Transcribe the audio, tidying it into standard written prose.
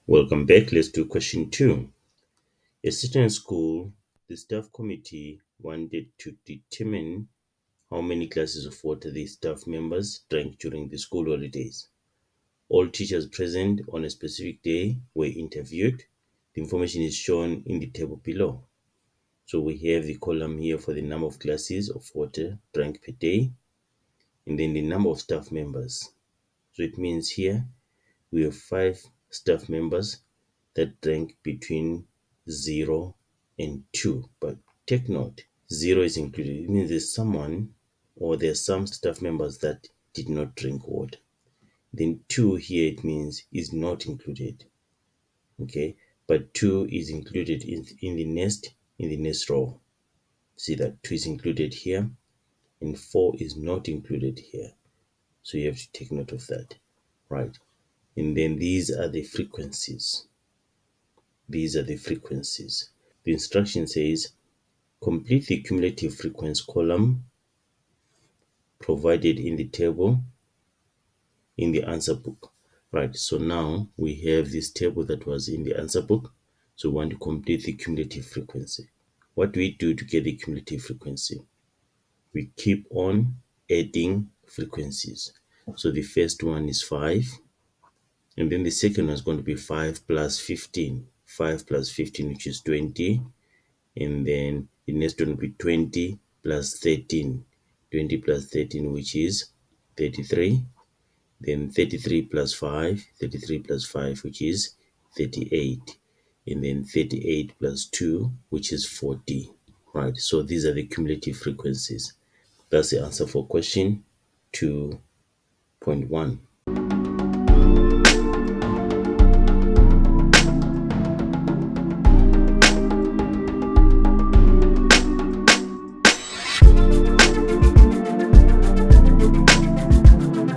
Welcome back. Let's do question 2. A certain school, the staff committee wanted to determine how many glasses of water the staff members drank during the school holidays. All teachers present on a specific day were interviewed. The information is shown in the table below. So we have the column here for the number of glasses of water drank per day, and then the number of staff members. So it means here we have 5 staff members that drank between 0 and 2. But take note, 0 is included. It means there's someone or there are some staff members that did not drink water. Then 2 here, it means is not included. Okay, but 2 is included in the next row. See that 2 is included here and 4 is not included here. So you have to take note of that, right? And then these are the frequencies. These are the frequencies. The instruction says complete the cumulative frequency column provided in the table in the answer book. Right, so now we have this table that was in the answer book. So we want to complete the cumulative frequency. What do we do to get the cumulative frequency? We keep on adding frequencies. So the first one is 5, and then the second one is going to be 5 plus 15. 5 plus 15, which is 20. And then the next one will be 20 plus 13. 20 plus 13, which is 33. Then 33 plus 5. 33 plus 5, which is 38. And then 38 plus 2, which is 40. Right, so these are the cumulative frequencies. That's the answer for question 2.1.